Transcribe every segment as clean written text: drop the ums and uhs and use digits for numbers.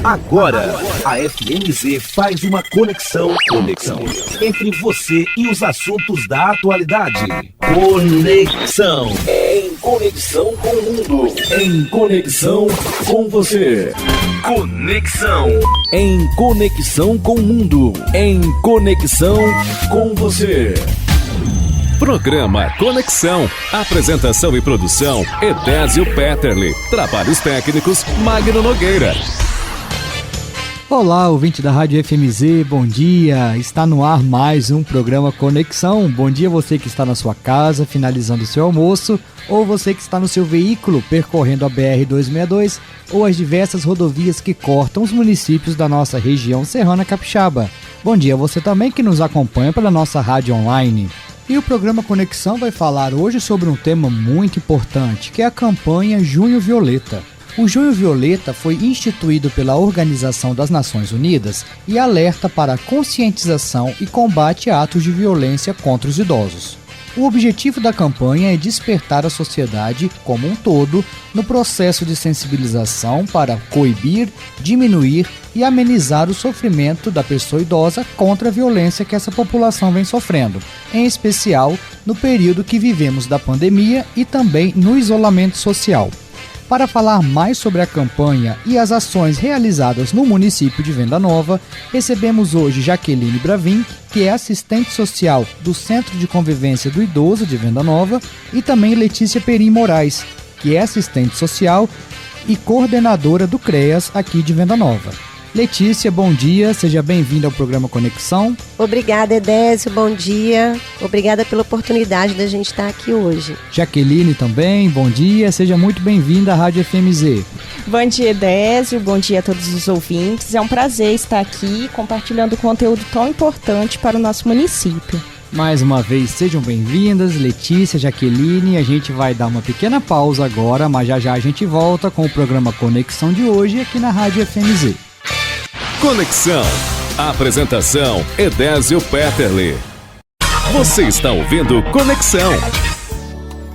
Agora, a FMZ faz uma conexão entre você e os assuntos da atualidade. Conexão. Em conexão com o mundo. Em conexão com você. Conexão. Em conexão com o mundo. Em conexão com você. Programa Conexão. Apresentação e produção, Edésio Petterle. Trabalhos técnicos, Magno Nogueira. Olá, ouvinte da Rádio FMZ, bom dia. Está no ar mais um programa Conexão. Bom dia você que está na sua casa, finalizando o seu almoço, ou você que está no seu veículo, percorrendo a BR-262 ou as diversas rodovias que cortam os municípios da nossa região serrana capixaba. Bom dia a você também que nos acompanha pela nossa rádio online. E o programa Conexão vai falar hoje sobre um tema muito importante, que é a campanha Junho Violeta. O Junho Violeta foi instituído pela Organização das Nações Unidas e alerta para a conscientização e combate a atos de violência contra os idosos. O objetivo da campanha é despertar a sociedade como um todo no processo de sensibilização para coibir, diminuir e amenizar o sofrimento da pessoa idosa contra a violência que essa população vem sofrendo, em especial no período que vivemos da pandemia e também no isolamento social. Para falar mais sobre a campanha e as ações realizadas no município de Venda Nova, recebemos hoje Jaqueline Bravin, que é assistente social do Centro de Convivência do Idoso de Venda Nova, e também Letícia Perim Moraes, que é assistente social e coordenadora do CREAS aqui de Venda Nova. Letícia, bom dia, seja bem-vinda ao programa Conexão. Obrigada, Edésio, bom dia. Obrigada pela oportunidade da gente estar aqui hoje. Jaqueline também, bom dia, seja muito bem-vinda à Rádio FMZ. Bom dia, Edésio, bom dia a todos os ouvintes. É um prazer estar aqui compartilhando conteúdo tão importante para o nosso município. Mais uma vez, sejam bem-vindas, Letícia, Jaqueline. A gente vai dar uma pequena pausa agora, mas já a gente volta com o programa Conexão de hoje aqui na Rádio FMZ. Conexão. Apresentação, Edésio Petterle. Você está ouvindo Conexão.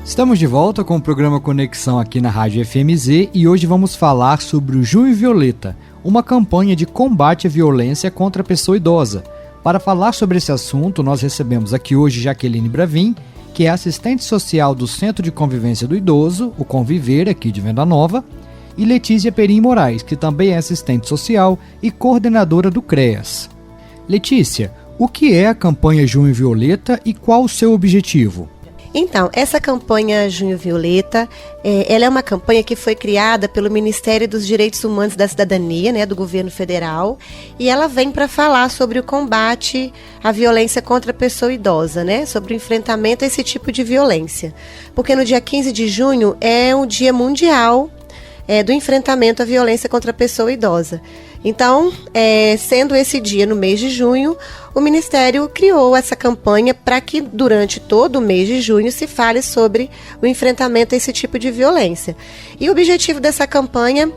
Estamos de volta com o programa Conexão aqui na Rádio FMZ e hoje vamos falar sobre o Junho Violeta, uma campanha de combate à violência contra a pessoa idosa. Para falar sobre esse assunto, nós recebemos aqui hoje Jaqueline Bravin, que é assistente social do Centro de Convivência do Idoso, o Conviver, aqui de Venda Nova, e Letícia Perim Moraes, que também é assistente social e coordenadora do CREAS. Letícia, o que é a campanha Junho Violeta e qual o seu objetivo? Então, essa campanha Junho Violeta, ela é uma campanha que foi criada pelo Ministério dos Direitos Humanos e da Cidadania, né, do governo federal, e ela vem para falar sobre o combate à violência contra a pessoa idosa, né, sobre o enfrentamento a esse tipo de violência. Porque no dia 15 de junho é um dia mundial do enfrentamento à violência contra a pessoa idosa. Então, sendo esse dia no mês de junho, o Ministério criou essa campanha para que durante todo o mês de junho se fale sobre o enfrentamento a esse tipo de violência. E o objetivo dessa campanha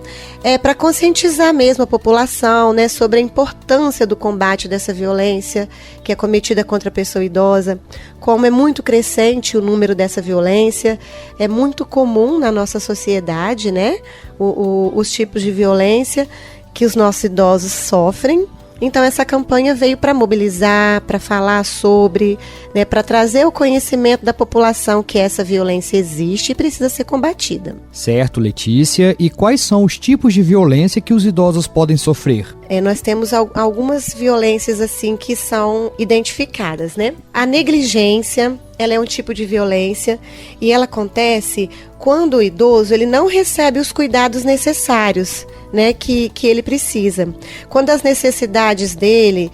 é para conscientizar mesmo a população, né, sobre a importância do combate dessa violência que é cometida contra a pessoa idosa, como é muito crescente o número dessa violência, é muito comum na nossa sociedade, né, os tipos de violência que os nossos idosos sofrem. Então essa campanha veio para mobilizar, para falar sobre, né, para trazer o conhecimento da população que essa violência existe e precisa ser combatida. Certo, Letícia. E quais são os tipos de violência que os idosos podem sofrer? Nós temos algumas violências assim que são identificadas, né? A negligência, ela é um tipo de violência e ela acontece quando o idoso ele não recebe os cuidados necessários, né, que ele precisa. Quando as necessidades dele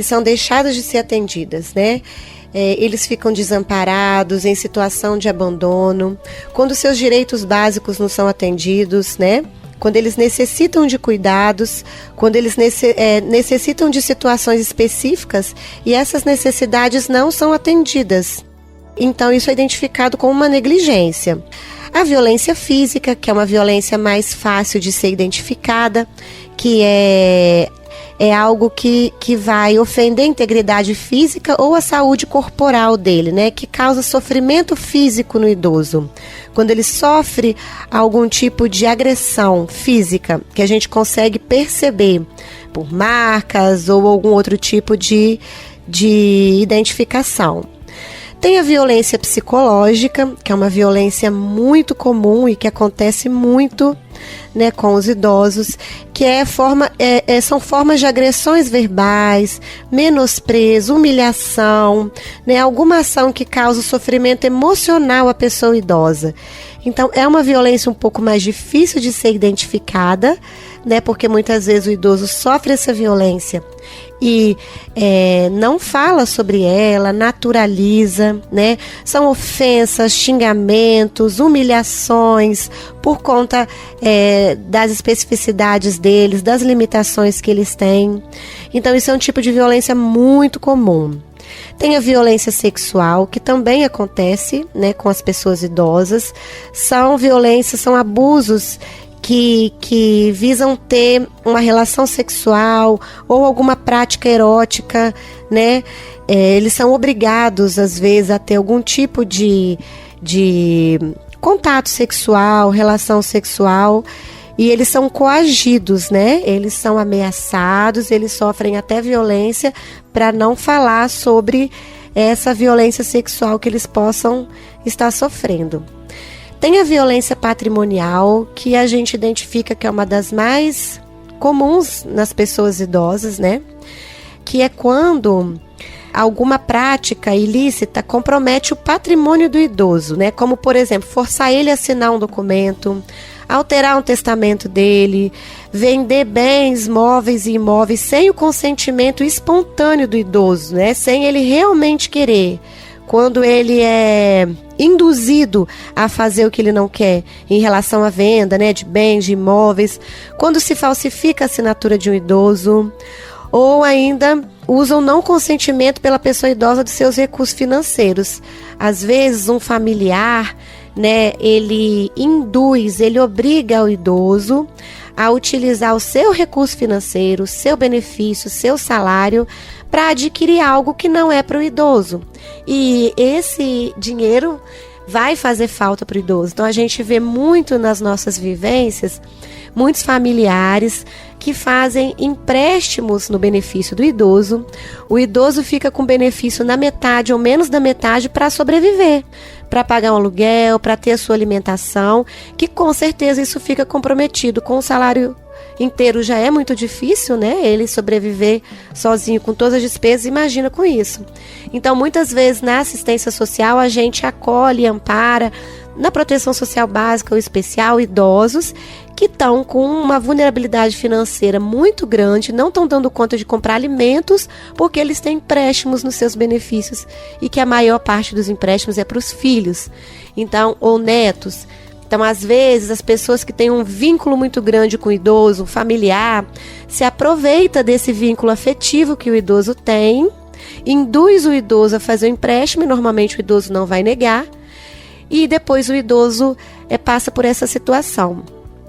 são deixadas de ser atendidas, né? Eles ficam desamparados, em situação de abandono, quando seus direitos básicos não são atendidos, né? Quando eles necessitam de cuidados, quando eles necessitam de situações específicas e essas necessidades não são atendidas. Então, isso é identificado como uma negligência. A violência física, que é uma violência mais fácil de ser identificada, que é é algo que vai ofender a integridade física ou a saúde corporal dele, né? Que causa sofrimento físico no idoso. Quando ele sofre algum tipo de agressão física, que a gente consegue perceber por marcas ou algum outro tipo de identificação. Tem a violência psicológica, que é uma violência muito comum e que acontece muito, né, com os idosos, que são formas de agressões verbais, menosprezo, humilhação, né, alguma ação que causa sofrimento emocional à pessoa idosa. Então, é uma violência um pouco mais difícil de ser identificada, né, porque muitas vezes o idoso sofre essa violência e não fala sobre ela, naturaliza, né? São ofensas, xingamentos, humilhações por conta das especificidades deles, das limitações que eles têm. Então, isso é um tipo de violência muito comum. Tem a violência sexual, que também acontece, né, com as pessoas idosas. São abusos que visam ter uma relação sexual ou alguma prática erótica, né? Eles são obrigados, às vezes, a ter algum tipo de contato sexual, relação sexual, e eles são coagidos, né? Eles são ameaçados, eles sofrem até violência para não falar sobre essa violência sexual que eles possam estar sofrendo. Tem a violência patrimonial, que a gente identifica que é uma das mais comuns nas pessoas idosas, né? Que é quando alguma prática ilícita compromete o patrimônio do idoso, né? Como, por exemplo, forçar ele a assinar um documento, alterar um testamento dele, vender bens, móveis e imóveis sem o consentimento espontâneo do idoso, né? Sem ele realmente querer. Quando ele é induzido a fazer o que ele não quer em relação à venda, né, de bens, de imóveis, quando se falsifica a assinatura de um idoso, ou ainda usam não consentimento pela pessoa idosa de seus recursos financeiros. Às vezes um familiar, né, ele induz, ele obriga o idoso a utilizar o seu recurso financeiro, seu benefício, seu salário para adquirir algo que não é para o idoso. E esse dinheiro vai fazer falta para o idoso. Então a gente vê muito nas nossas vivências, muitos familiares que fazem empréstimos no benefício do idoso. O idoso fica com benefício na metade ou menos da metade para sobreviver, para pagar um aluguel, para ter a sua alimentação, que com certeza isso fica comprometido com o salário inteiro. Já é muito difícil, né, ele sobreviver sozinho com todas as despesas, imagina com isso. Então, muitas vezes na assistência social a gente acolhe e ampara, na proteção social básica ou especial, idosos que estão com uma vulnerabilidade financeira muito grande, não estão dando conta de comprar alimentos porque eles têm empréstimos nos seus benefícios e que a maior parte dos empréstimos é para os filhos, então, ou netos. Então, às vezes, as pessoas que têm um vínculo muito grande com o idoso, um familiar, se aproveita desse vínculo afetivo que o idoso tem, induz o idoso a fazer o empréstimo, e normalmente o idoso não vai negar, e depois o idoso passa por essa situação.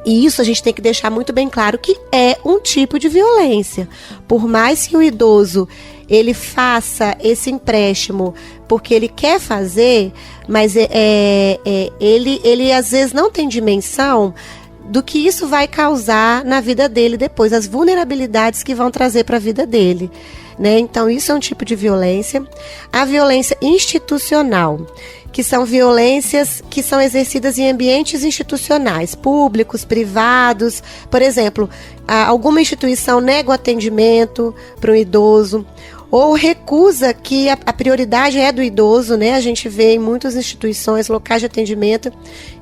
E isso a gente tem que deixar muito bem claro que é um tipo de violência. Por mais que o idoso ele faça esse empréstimo porque ele quer fazer, mas ele às vezes não tem dimensão do que isso vai causar na vida dele depois, as vulnerabilidades que vão trazer para a vida dele, né? Então isso é um tipo de violência. A violência institucional, que são violências que são exercidas em ambientes institucionais, públicos, privados. Por exemplo, alguma instituição nega o atendimento para um idoso, ou recusa que a prioridade é do idoso, né? A gente vê em muitas instituições, locais de atendimento,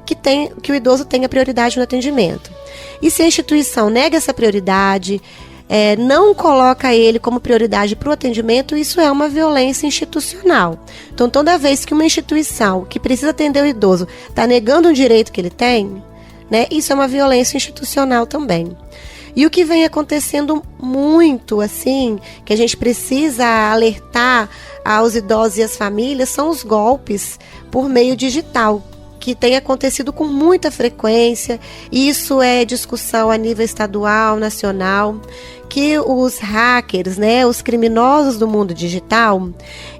que o idoso tenha prioridade no atendimento. E se a instituição nega essa prioridade, não coloca ele como prioridade para o atendimento, isso é uma violência institucional. Então, toda vez que uma instituição que precisa atender o idoso está negando um direito que ele tem, né, isso é uma violência institucional também. E o que vem acontecendo muito, assim, que a gente precisa alertar aos idosos e às famílias, são os golpes por meio digital, que tem acontecido com muita frequência. Isso é discussão a nível estadual, nacional, que os hackers, né, os criminosos do mundo digital,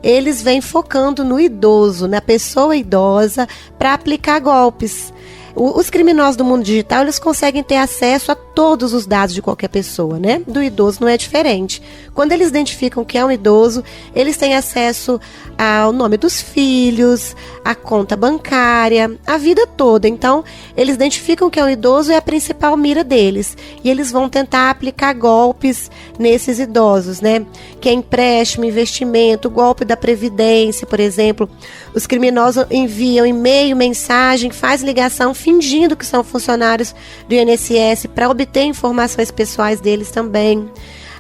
eles vêm focando no idoso, na pessoa idosa, para aplicar golpes. Os criminosos do mundo digital, eles conseguem ter acesso a todos os dados de qualquer pessoa, né? Do idoso não é diferente. Quando eles identificam que é um idoso, eles têm acesso ao nome dos filhos, a conta bancária, a vida toda. Então, eles identificam que é um idoso e é a principal mira deles. E eles vão tentar aplicar golpes nesses idosos, né? Que é empréstimo, investimento, golpe da Previdência, por exemplo. Os criminosos enviam e-mail, mensagem, faz ligação fingindo que são funcionários do INSS para obter informações pessoais deles também.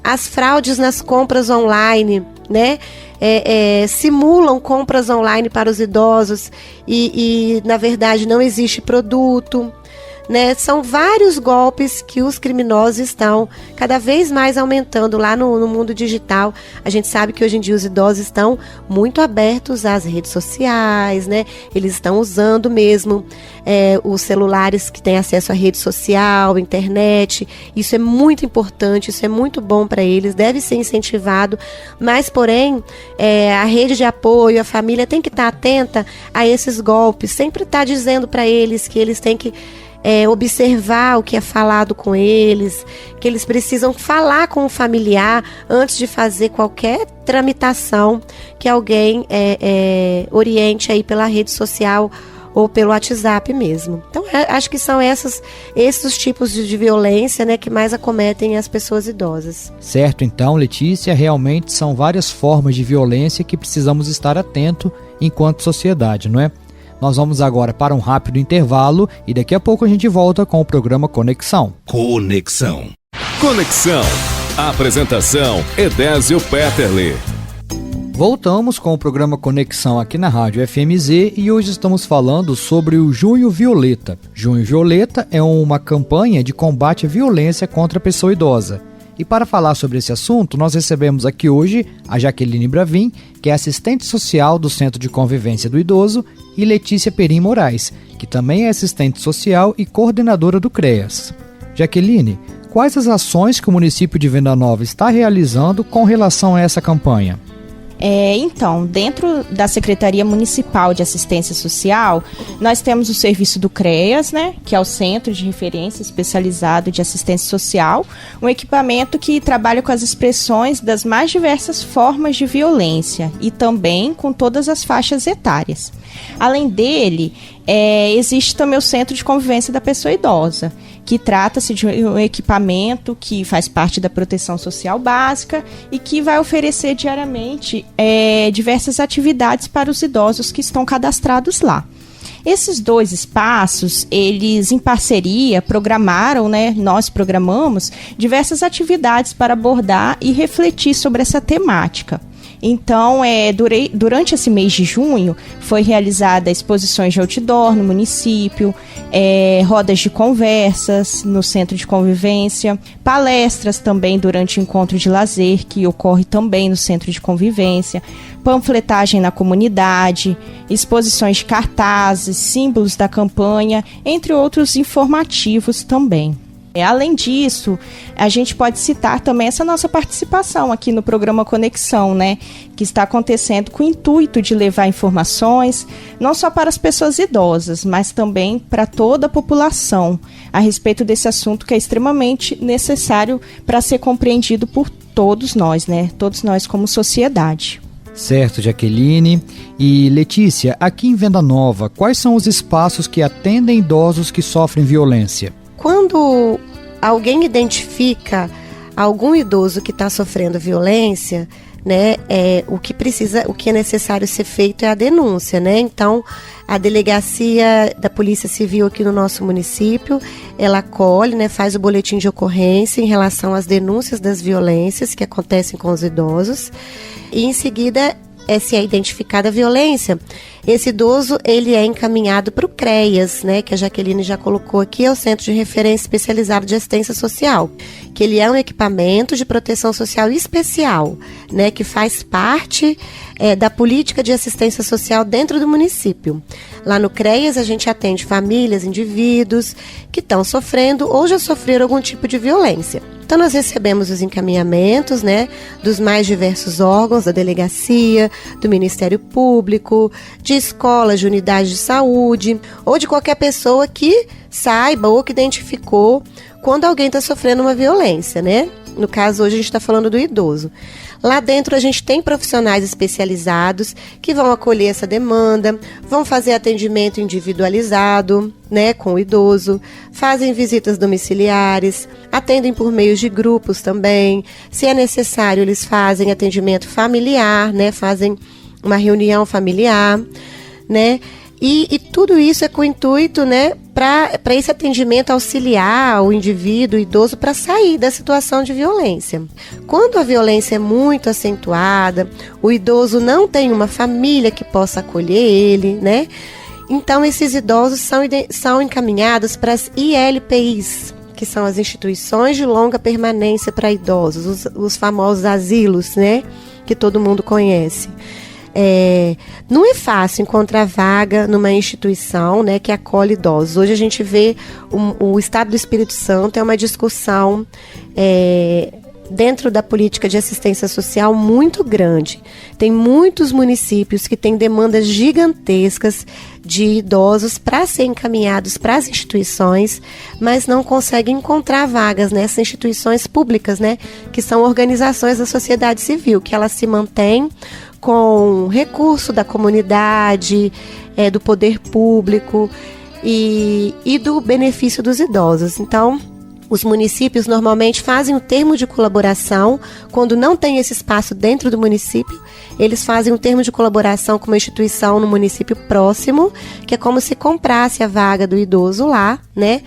As fraudes nas compras online, né? Simulam compras online para os idosos e na verdade não existe produto, né? São vários golpes que os criminosos estão cada vez mais aumentando lá no mundo digital. A gente sabe que hoje em dia os idosos estão muito abertos às redes sociais, né? Eles estão usando mesmo os celulares que têm acesso à rede social, internet. Isso é muito importante, isso é muito bom para eles, deve ser incentivado, mas porém a rede de apoio, a família tem que estar atenta a esses golpes, sempre estar dizendo para eles que eles têm que observar o que é falado com eles, que eles precisam falar com o familiar antes de fazer qualquer tramitação que alguém oriente aí pela rede social ou pelo WhatsApp mesmo. Então, acho que são esses os tipos de violência, né, que mais acometem as pessoas idosas. Certo, então, Letícia, realmente são várias formas de violência que precisamos estar atento enquanto sociedade, não é? Nós vamos agora para um rápido intervalo e daqui a pouco a gente volta com o programa Conexão. Conexão. Conexão. Apresentação: Edésio Petterle. Voltamos com o programa Conexão aqui na Rádio FMZ e hoje estamos falando sobre o Junho Violeta. Junho Violeta é uma campanha de combate à violência contra a pessoa idosa. E para falar sobre esse assunto, nós recebemos aqui hoje a Jaqueline Bravin, que é assistente social do Centro de Convivência do Idoso, e Letícia Perim Moraes, que também é assistente social e coordenadora do CREAS. Jaqueline, quais as ações que o município de Venda Nova está realizando com relação a essa campanha? Então, dentro da Secretaria Municipal de Assistência Social, nós temos o serviço do CREAS, né, que é o Centro de Referência Especializado de Assistência Social, um equipamento que trabalha com as expressões das mais diversas formas de violência e também com todas as faixas etárias. Além dele, existe também o Centro de Convivência da Pessoa Idosa, que trata-se de um equipamento que faz parte da proteção social básica e que vai oferecer diariamente diversas atividades para os idosos que estão cadastrados lá. Esses dois espaços, eles em parceria programaram, né, nós programamos diversas atividades para abordar e refletir sobre essa temática. Então, durante esse mês de junho, foi realizada exposições de outdoor no município, rodas de conversas no centro de convivência, palestras também durante o encontro de lazer, que ocorre também no centro de convivência, panfletagem na comunidade, exposições de cartazes, símbolos da campanha, entre outros informativos também. Além disso, a gente pode citar também essa nossa participação aqui no programa Conexão, né, que está acontecendo com o intuito de levar informações, não só para as pessoas idosas, mas também para toda a população, a respeito desse assunto que é extremamente necessário para ser compreendido por todos nós, né, todos nós como sociedade. Certo, Jaqueline. E Letícia, aqui em Venda Nova, quais são os espaços que atendem idosos que sofrem violência? Quando alguém identifica algum idoso que está sofrendo violência, né, o que é necessário ser feito é a denúncia, né? Então, a delegacia da Polícia Civil aqui no nosso município, ela acolhe, né, faz o boletim de ocorrência em relação às denúncias das violências que acontecem com os idosos e, em seguida, se é identificada a violência, esse idoso ele é encaminhado para o CREAS, né, que a Jaqueline já colocou aqui, é o Centro de Referência Especializado de Assistência Social, que ele é um equipamento de proteção social especial, né, que faz parte da política de assistência social dentro do município. Lá no CREAS a gente atende famílias, indivíduos que estão sofrendo ou já sofreram algum tipo de violência. Então nós recebemos os encaminhamentos, né, dos mais diversos órgãos, da delegacia, do Ministério Público, de escolas, de unidades de saúde, ou de qualquer pessoa que saiba ou que identificou quando alguém está sofrendo uma violência, né? No caso, hoje a gente está falando do idoso. Lá dentro a gente tem profissionais especializados que vão acolher essa demanda, vão fazer atendimento individualizado, né, com o idoso, fazem visitas domiciliares, atendem por meio de grupos também. Se é necessário, eles fazem atendimento familiar, né, fazem uma reunião familiar, né? E tudo isso é com o intuito, né, para esse atendimento auxiliar o indivíduo, o idoso, para sair da situação de violência. Quando a violência é muito acentuada, o idoso não tem uma família que possa acolher ele, né? Então esses idosos são encaminhados para as ILPIs, que são as instituições de longa permanência para idosos, os famosos asilos, né, que todo mundo conhece. Não é fácil encontrar vaga numa instituição, né, que acolhe idosos. Hoje a gente vê o Estado do Espírito Santo é uma discussão dentro da política de assistência social muito grande. Tem muitos municípios que têm demandas gigantescas de idosos para serem encaminhados para as instituições, mas não conseguem encontrar vagas nessas instituições públicas, né, que são organizações da sociedade civil, que elas se mantêm com recurso da comunidade, do poder público e do benefício dos idosos. Então, os municípios normalmente fazem um termo de colaboração. Quando não tem esse espaço dentro do município, eles fazem um termo de colaboração com uma instituição no município próximo, que é como se comprasse a vaga do idoso lá, né,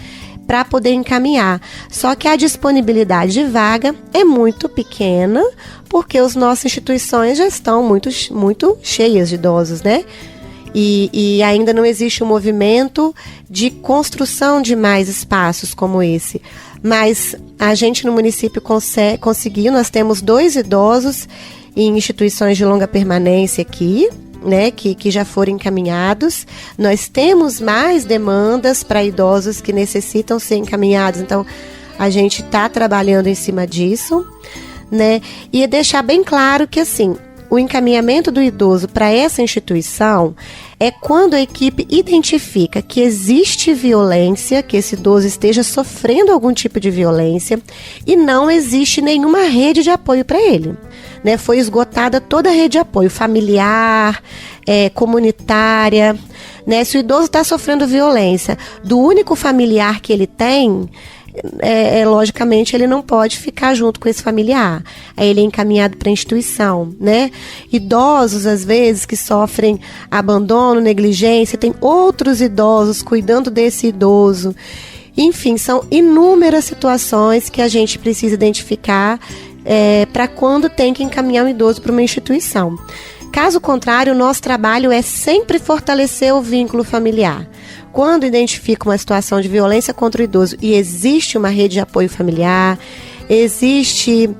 para poder encaminhar. Só que a disponibilidade de vaga é muito pequena, porque as nossas instituições já estão muito cheias de idosos, né? E ainda não existe um movimento de construção de mais espaços como esse. Mas a gente no município conseguiu, nós temos 2 idosos em instituições de longa permanência aqui, né, que já foram encaminhados. Nós temos mais demandas para idosos que necessitam ser encaminhados, então a gente está trabalhando em cima disso, né, e deixar bem claro que assim, o encaminhamento do idoso para essa instituição é quando a equipe identifica que existe violência, que esse idoso esteja sofrendo algum tipo de violência e não existe nenhuma rede de apoio para ele. Né, foi esgotada toda a rede de apoio familiar, comunitária, né? Se o idoso está sofrendo violência do único familiar que ele tem, logicamente ele não pode ficar junto com esse familiar. Aí ele é encaminhado para a instituição, né? Idosos, às vezes, que sofrem abandono, negligência, tem outros idosos cuidando desse idoso. Enfim, são inúmeras situações que a gente precisa identificar para quando tem que encaminhar um idoso para uma instituição. Caso contrário, o nosso trabalho é sempre fortalecer o vínculo familiar. Quando identifica uma situação de violência contra o idoso e existe uma rede de apoio familiar, existe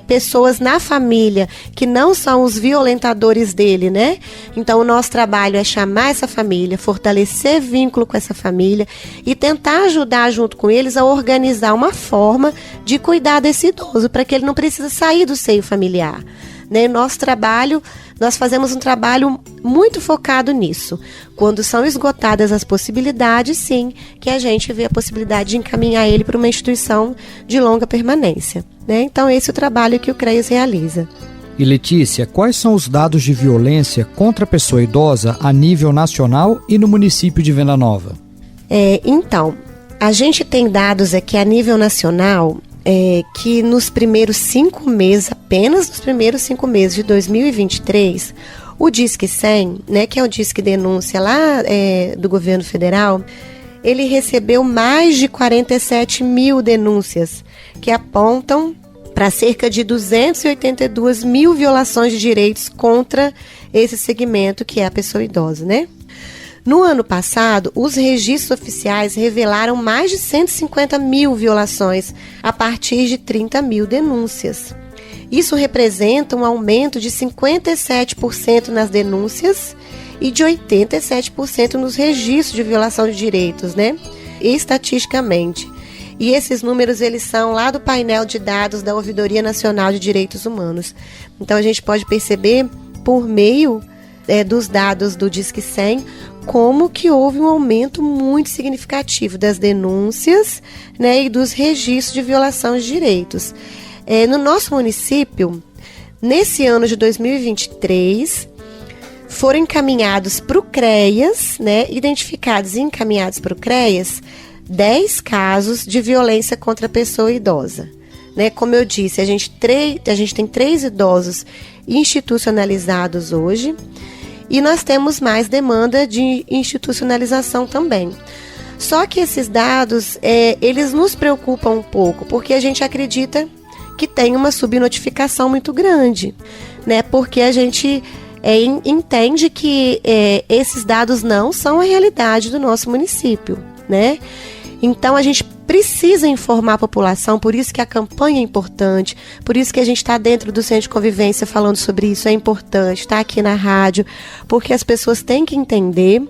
pessoas na família que não são os violentadores dele, né? Então o nosso trabalho é chamar essa família, fortalecer vínculo com essa família e tentar ajudar junto com eles a organizar uma forma de cuidar desse idoso, para que ele não precise sair do seio familiar. Né? Nós fazemos um trabalho muito focado nisso. Quando são esgotadas as possibilidades, sim, que a gente vê a possibilidade de encaminhar ele para uma instituição de longa permanência. Né? Então esse é o trabalho que o CREAS realiza. E Letícia, quais são os dados de violência contra a pessoa idosa a nível nacional e no município de Venda Nova? Então, a gente tem dados aqui a nível nacional, que nos primeiros 5 meses, apenas nos primeiros 5 meses de 2023, o Disque 100, né, que é o Disque Denúncia lá do governo federal, ele recebeu mais de 47 mil denúncias que apontam para cerca de 282 mil violações de direitos contra esse segmento que é a pessoa idosa, né? No ano passado, os registros oficiais revelaram mais de 150 mil violações a partir de 30 mil denúncias. Isso representa um aumento de 57% nas denúncias e de 87% nos registros de violação de direitos, né? Estatisticamente. E esses números, eles são lá do painel de dados da Ouvidoria Nacional de Direitos Humanos. Então, a gente pode perceber, por meio dos dados do Disque 100, como que houve um aumento muito significativo das denúncias, né, e dos registros de violação de direitos. No nosso município, nesse ano de 2023, foram encaminhados para o CREAS, né, identificados e encaminhados para o CREAS, 10 casos de violência contra a pessoa idosa. Né? Como eu disse, a gente tem 3 idosos institucionalizados hoje e nós temos mais demanda de institucionalização também. Só que esses dados, eles nos preocupam um pouco, porque a gente acredita que tem uma subnotificação muito grande, né? Porque a gente entende que esses dados não são a realidade do nosso município, né? Então, a gente precisa informar a população, por isso que a campanha é importante, por isso que a gente está dentro do Centro de Convivência falando sobre isso, é importante, está aqui na rádio, porque as pessoas têm que entender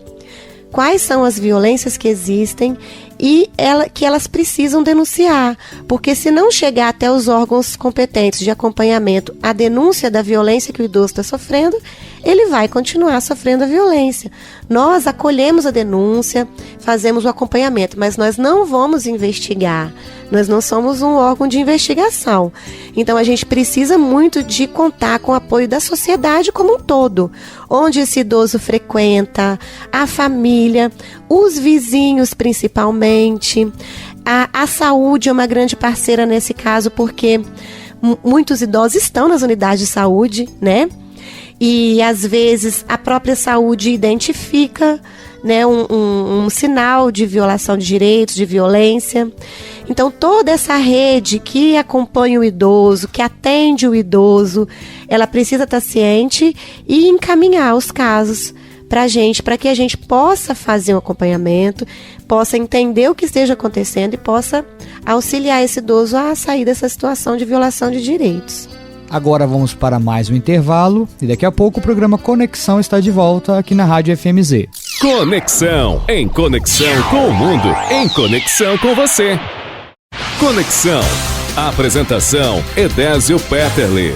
quais são as violências que existem e que elas precisam denunciar, porque se não chegar até os órgãos competentes de acompanhamento a denúncia da violência que o idoso está sofrendo, ele vai continuar sofrendo a violência. Nós acolhemos a denúncia, fazemos o acompanhamento, mas nós não vamos investigar. Nós não somos um órgão de investigação. Então, a gente precisa muito de contar com o apoio da sociedade como um todo, onde esse idoso frequenta, a família, os vizinhos principalmente. A saúde é uma grande parceira nesse caso, porque muitos idosos estão nas unidades de saúde, né? E, às vezes, a própria saúde identifica, né, um sinal de violação de direitos, de violência. Então, toda essa rede que acompanha o idoso, que atende o idoso, ela precisa estar ciente e encaminhar os casos para a gente, para que a gente possa fazer um acompanhamento, possa entender o que esteja acontecendo e possa auxiliar esse idoso a sair dessa situação de violação de direitos. Agora vamos para mais um intervalo e daqui a pouco o programa Conexão está de volta aqui na Rádio FMZ. Conexão, em conexão com o mundo, em conexão com você. Conexão, apresentação Edésio Peterle.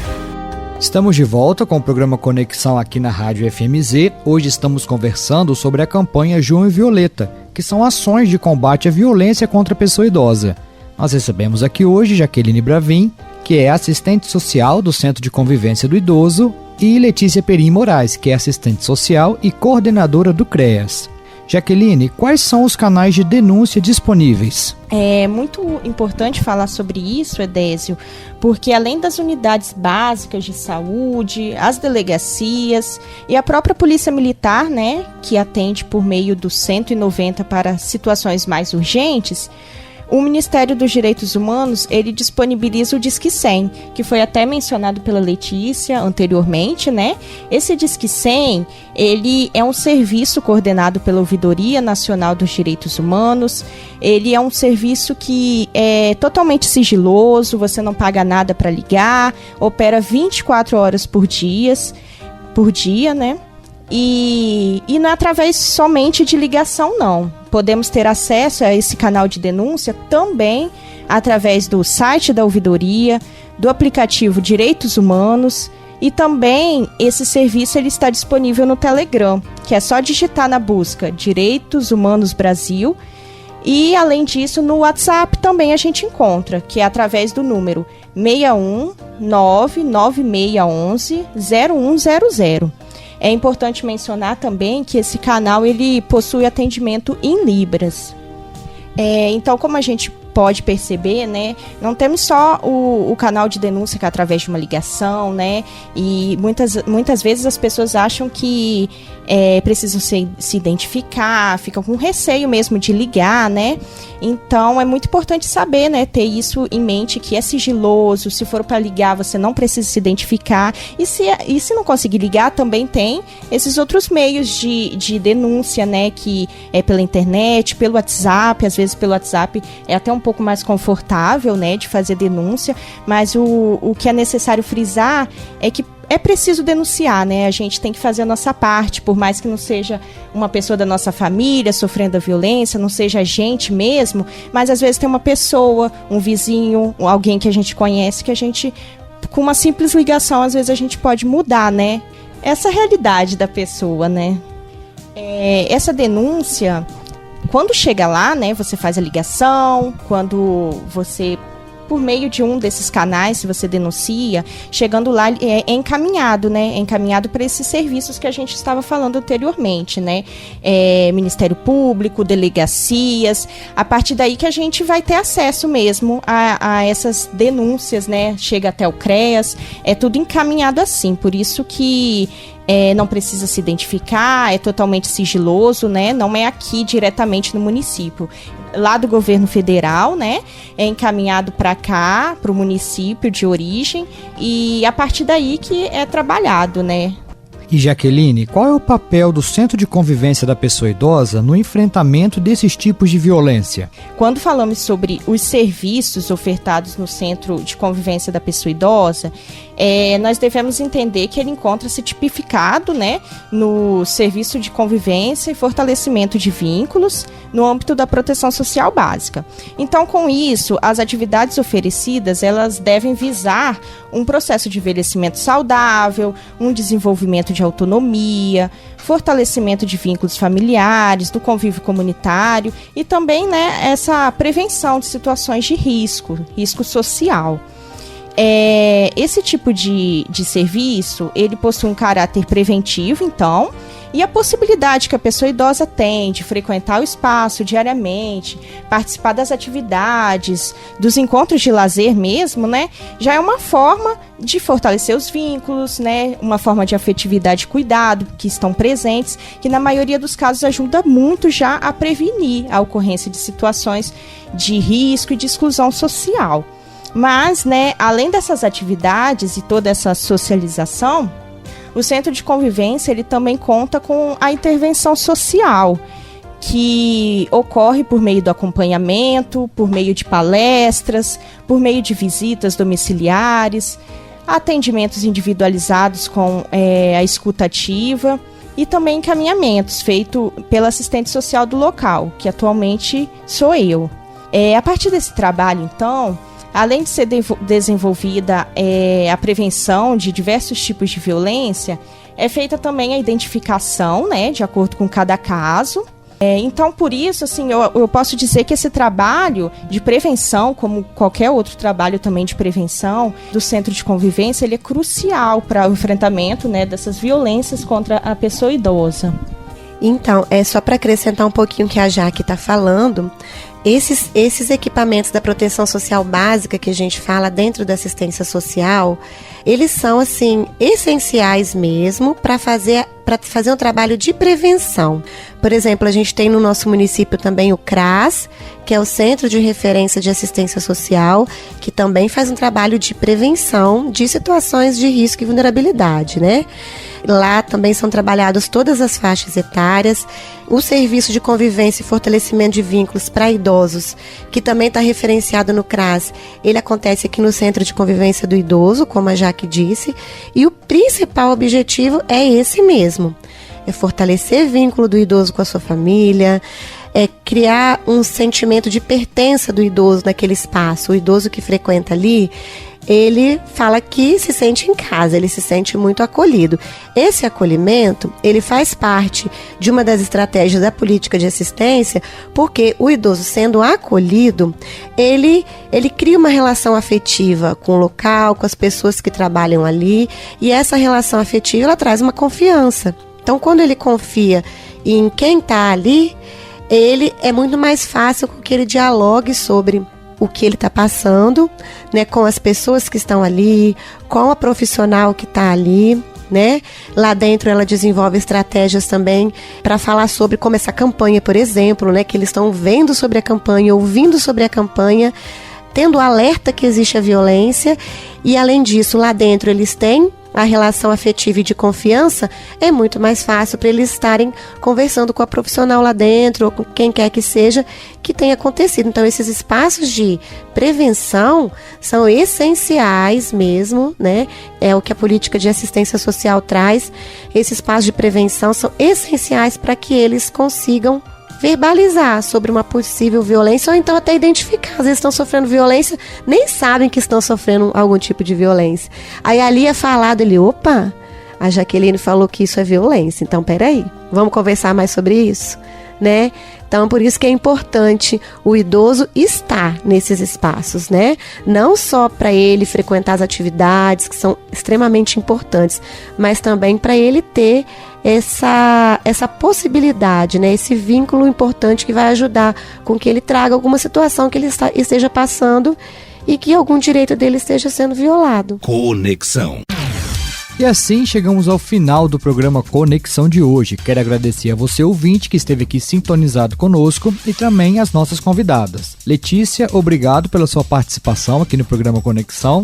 Estamos de volta com o programa Conexão aqui na Rádio FMZ. Hoje estamos conversando sobre a campanha Junho Violeta, que são ações de combate à violência contra a pessoa idosa. Nós recebemos aqui hoje Jaqueline Bravin, que é assistente social do Centro de Convivência do Idoso, e Letícia Perim Moraes, que é assistente social e coordenadora do CREAS. Jaqueline, quais são os canais de denúncia disponíveis? É muito importante falar sobre isso, Edésio, porque além das unidades básicas de saúde, as delegacias e a própria Polícia Militar, né, que atende por meio do 190 para situações mais urgentes, o Ministério dos Direitos Humanos, ele disponibiliza o Disque 100, que foi até mencionado pela Letícia anteriormente, né? Esse Disque 100, ele é um serviço coordenado pela Ouvidoria Nacional dos Direitos Humanos. Ele é um serviço que é totalmente sigiloso, você não paga nada para ligar, opera 24 horas por dia, né? E não é através somente de ligação, não. Podemos ter acesso a esse canal de denúncia também através do site da ouvidoria, do aplicativo Direitos Humanos, e também esse serviço ele está disponível no Telegram, que é só digitar na busca Direitos Humanos Brasil. E, além disso, no WhatsApp também a gente encontra, que é através do número 61996110100. É importante mencionar também que esse canal ele possui atendimento em Libras. Então, como a gente pode perceber, né, não temos só o canal de denúncia que é através de uma ligação, né, e muitas vezes as pessoas acham que precisam se identificar, ficam com receio mesmo de ligar, né, então é muito importante saber, né, ter isso em mente, que é sigiloso, se for para ligar você não precisa se identificar, e se não conseguir ligar, também tem esses outros meios de denúncia, né, que é pela internet, pelo WhatsApp, às vezes pelo WhatsApp é até um pouco mais confortável, né, de fazer denúncia, mas o que é necessário frisar é que é preciso denunciar, né? A gente tem que fazer a nossa parte, por mais que não seja uma pessoa da nossa família sofrendo a violência, não seja a gente mesmo, mas às vezes tem uma pessoa, um vizinho, alguém que a gente conhece, que a gente, com uma simples ligação, às vezes a gente pode mudar, né? Essa realidade da pessoa, né? Essa denúncia, quando chega lá, né, você faz a ligação, quando você, por meio de um desses canais, se você denuncia, chegando lá é encaminhado, né? É encaminhado para esses serviços que a gente estava falando anteriormente, né? Ministério Público, delegacias, a partir daí que a gente vai ter acesso mesmo a essas denúncias, né? Chega até o CREAS, é tudo encaminhado assim, por isso que não precisa se identificar, é totalmente sigiloso, né? Não é aqui diretamente no município. Lá do governo federal, né? É encaminhado para cá, para o município de origem, e a partir daí que é trabalhado, né? E Jaqueline, qual é o papel do Centro de Convivência da Pessoa Idosa no enfrentamento desses tipos de violência? Quando falamos sobre os serviços ofertados no Centro de Convivência da Pessoa Idosa, nós devemos entender que ele encontra-se tipificado, né, no serviço de convivência e fortalecimento de vínculos no âmbito da proteção social básica. Então, com isso, as atividades oferecidas, elas devem visar um processo de envelhecimento saudável, um desenvolvimento de autonomia, fortalecimento de vínculos familiares, do convívio comunitário e também, né, essa prevenção de situações de risco social. Esse tipo de serviço, ele possui um caráter preventivo, então, e a possibilidade que a pessoa idosa tem de frequentar o espaço diariamente, participar das atividades, dos encontros de lazer mesmo, né, já é uma forma de fortalecer os vínculos, né, uma forma de afetividade e cuidado que estão presentes, que na maioria dos casos ajuda muito já a prevenir a ocorrência de situações de risco e de exclusão social. Mas, né, além dessas atividades e toda essa socialização, o Centro de Convivência ele também conta com a intervenção social, que ocorre por meio do acompanhamento, por meio de palestras, por meio de visitas domiciliares, atendimentos individualizados com a escuta ativa e também encaminhamentos feitos pela assistente social do local, que atualmente sou eu. A partir desse trabalho, então, além de ser desenvolvida a prevenção de diversos tipos de violência, é feita também a identificação, né, de acordo com cada caso. Então, por isso, assim, eu posso dizer que esse trabalho de prevenção, como qualquer outro trabalho também de prevenção do Centro de Convivência, ele é crucial para o enfrentamento, né, dessas violências contra a pessoa idosa. Então, só para acrescentar um pouquinho o que a Jaque está falando, esses equipamentos da proteção social básica que a gente fala dentro da assistência social, eles são, assim, essenciais mesmo para fazer um trabalho de prevenção. Por exemplo, a gente tem no nosso município também o CRAS, que é o Centro de Referência de Assistência Social, que também faz um trabalho de prevenção de situações de risco e vulnerabilidade, né? Lá também são trabalhadas todas as faixas etárias. O serviço de convivência e fortalecimento de vínculos para idosos, que também está referenciado no CRAS, ele acontece aqui no Centro de Convivência do Idoso, como a Jaque disse, e o principal objetivo é esse mesmo, é fortalecer vínculo do idoso com a sua família, é criar um sentimento de pertença do idoso naquele espaço. O idoso que frequenta ali, ele fala que se sente em casa, ele se sente muito acolhido. Esse acolhimento, ele faz parte de uma das estratégias da política de assistência, porque o idoso sendo acolhido, ele cria uma relação afetiva com o local, com as pessoas que trabalham ali, e essa relação afetiva, ela traz uma confiança. Então, quando ele confia em quem está ali, ele é muito mais fácil com que ele dialogue sobre o que ele está passando, né, com as pessoas que estão ali, com a profissional que está ali, né? Lá dentro ela desenvolve estratégias também para falar sobre como essa campanha, por exemplo, né, que eles estão vendo sobre a campanha, ouvindo sobre a campanha, tendo alerta que existe a violência, e além disso, lá dentro eles têm a relação afetiva e de confiança, é muito mais fácil para eles estarem conversando com a profissional lá dentro, ou com quem quer que seja, que tenha acontecido. Então, esses espaços de prevenção são essenciais mesmo, né? É o que a política de assistência social traz. Esses espaços de prevenção são essenciais para que eles consigam verbalizar sobre uma possível violência, ou então até identificar. Às vezes estão sofrendo violência, nem sabem que estão sofrendo algum tipo de violência. Aí ali é falado, opa, a Jaqueline falou que isso é violência, então peraí, vamos conversar mais sobre isso, né? Então, por isso que é importante o idoso estar nesses espaços, né? Não só para ele frequentar as atividades, que são extremamente importantes, mas também para ele ter essa possibilidade, né? Esse vínculo importante que vai ajudar com que ele traga alguma situação que ele esteja passando e que algum direito dele esteja sendo violado. Conexão. E assim chegamos ao final do programa Conexão de hoje. Quero agradecer a você, ouvinte, que esteve aqui sintonizado conosco, e também as nossas convidadas. Letícia, obrigado pela sua participação aqui no programa Conexão.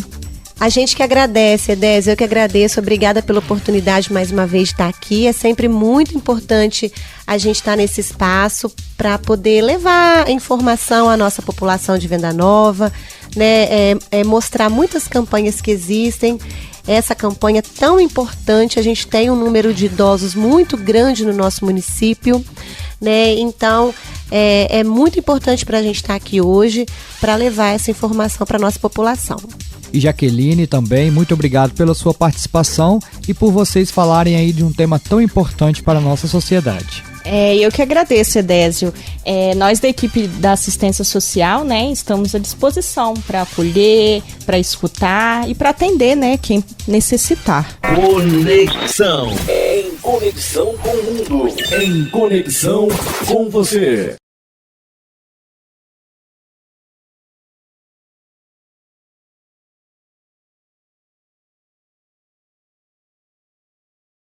A gente que agradece, Edésio, eu que agradeço. Obrigada pela oportunidade mais uma vez de estar aqui. É sempre muito importante a gente estar nesse espaço para poder levar informação à nossa população de Venda Nova, né? Mostrar muitas campanhas que existem. Essa campanha tão importante, a gente tem um número de idosos muito grande no nosso município, né? Então, é muito importante para a gente estar aqui hoje para levar essa informação para a nossa população. E Jaqueline também, muito obrigado pela sua participação e por vocês falarem aí de um tema tão importante para a nossa sociedade. Eu que agradeço, Edésio. Nós da equipe da assistência social, né, estamos à disposição para acolher, para escutar e para atender, né, quem necessitar. Conexão. Em conexão com o mundo. Em conexão com você.